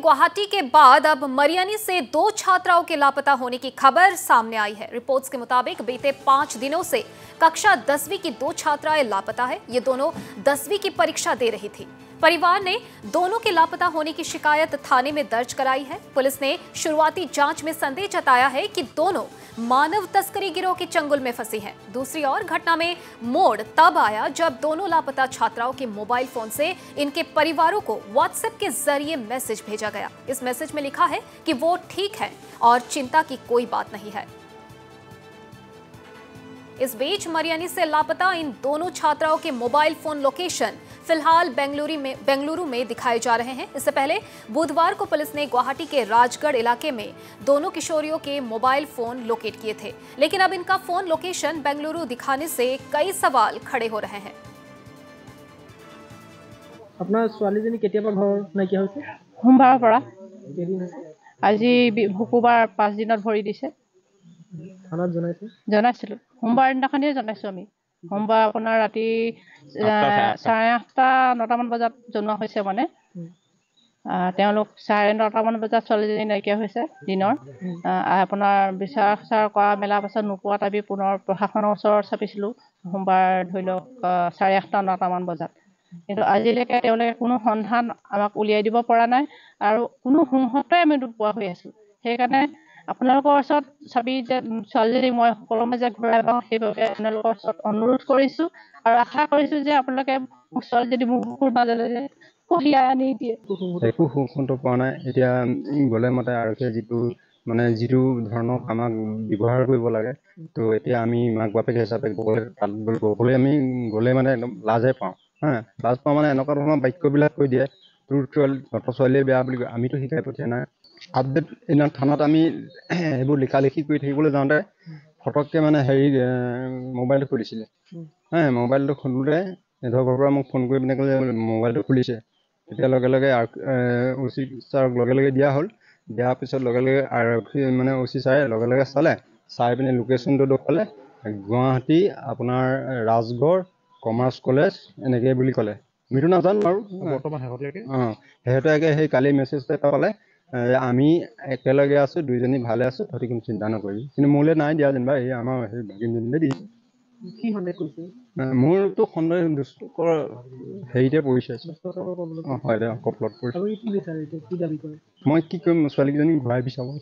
गुवाहाटी के बाद अब मरियानी से 2 छात्राओं के लापता होने की खबर सामने आई है। रिपोर्ट्स के मुताबिक बीते 5 दिनों से कक्षा 10वीं की 2 छात्राएं लापता है। ये दोनों 10वीं की परीक्षा दे रही थी। परिवार ने दोनों के लापता होने की शिकायत थाने में दर्ज कराई है। पुलिस ने शुरुआती जांच में संदेह जताया है कि दोनों मानव तस्करी गिरोह के चंगुल में फंसी हैं। दूसरी ओर घटना में मोड़ तब आया जब दोनों लापता छात्राओं के मोबाइल फोन से इनके परिवारों को व्हाट्सएप के जरिए मैसेज भेजा गया। इस मैसेज में लिखा है कि वो ठीक है और चिंता की कोई बात नहीं है। इस बीच मरियानी से लापता इन दोनों छात्राओं के मोबाइल फोन लोकेशन फिलहाल बेंगलुरु में दिखाए जा रहे हैं। इससे पहले बुधवार को पुलिस ने गुवाहाटी के राजगढ़ इलाके में दोनों किशोरियों के मोबाइल फोन लोकेट किए थे, लेकिन अब इनका फोन लोकेशन बेंगलुरु दिखाने से कई सवाल खड़े हो रहे हैं। अपना ছোৱালীজনী কেতিয়াবা ঘৰ নাইকিয়া হৈছে? সোমবাৰৰ পৰা কেদিন হৈছে? আজি শুকুৰবাৰ 5 দিনত ভৰি দিছে। থানাত জনাইছে? জনাইছিলো। সোমবাৰ দিনাখনেই জনাইছো আমি। সোমবাৰ আপোনাৰ ৰাতি 8:30-9 মান বজাত জনোৱা হৈছে মানে। তেওঁলোক 9:30 মান বজাত ছোৱালীজনী নাইকিয়া হৈছে দিনৰ। আপোনাৰ বিচাৰ কৰা মেলা পাছত নোপোৱাত আমি পুনৰ প্ৰশাসনৰ ওচৰত চাপিছিলো। সোমবাৰ ধৰি লওক 8:30-9 মান বজাত। কিন্তু আজিলৈকে তেওঁলোকে কোনো সন্ধান আমাক উলিয়াই দিব পৰা নাই আৰু কোনো সংহতে আমি নোপোৱা হৈ আছো। সেইকাৰণে আপোনালোকৰ ওচৰত চাবি যে ছোৱালীজনী মই সকলো মাজে ঘূৰাই পাওঁ, সেইবাবে আপোনালোকৰ ওচৰত অনুৰোধ কৰিছো আৰু আশা কৰিছো যে আপোনালোকে ছোৱালীজনী মুখৰ মাজলৈ কঢ়িয়াই আনি দিয়ে। একো সুখন্ত পোৱা নাই। এতিয়া গ'লে মতে আৰক্ষীয়ে যিটো ধৰণৰ আমাক ব্যৱহাৰ কৰিব লাগে, তো এতিয়া আমি মাক বাপেক হিচাপে গ'লে আমি গ'লে মানে একদম লাজে পাওঁ। লাজ পাওঁ মানে এনেকুৱা ধৰণৰ বাক্যবিলাক কৈ দিয়ে, তোৰ ছোৱালীয়ে বেয়া বুলি কয়। আমিতো শিকাই পঠিয়া নাই। আপডেট এনে থানাত আমি সেইবোৰ লিখি কৰি থাকিবলৈ যাওঁতে ফটককৈ মানে মোবাইলটো খুলিছিলে। মোবাইলটো খোলোতে সিহঁতৰ ঘৰৰ পৰা মোক ফোন কৰি পিনে ক'লে মোবাইলটো খুলিছে। তেতিয়া লগে লগে OC ছাৰক লগে লগে দিয়া হ'ল। দিয়াৰ পিছত লগে লগে আৰক্ষী OC ছাৰে লগে লগে চাই পিনে লোকেশ্যনটো দেখুৱালে। গুৱাহাটী আপোনাৰ ৰাজগড় কমাৰ্চ কলেজ এনেকৈ বুলি ক'লে। আমিতো নাজানো আৰু বৰ্তমান শেহতীয়াকৈ সেই কালি মেছেজ এটা পালে, আমি একেলগে আছোঁ, দুইজনী ভালে আছোঁ, তহঁতি কোনো চিন্তা নকৰিবি। কিন্তু মোলৈ নাই দিয়া যেনিবা, এই আমাৰ সেই ভাগিনজনীলৈ দিছে। কি সন্দেহ কৰিছে? মোৰতো সন্দেহ দুষ্টকৰ হেৰিতে পৰিছে। হয়, কপলত পৰিছে। আৰু কি বিচাৰে এতিয়া? কি দাবী কৰে? মই কি কৰিম, ছোৱালীকেইজনী ঘূৰাই বিচাৰোঁ।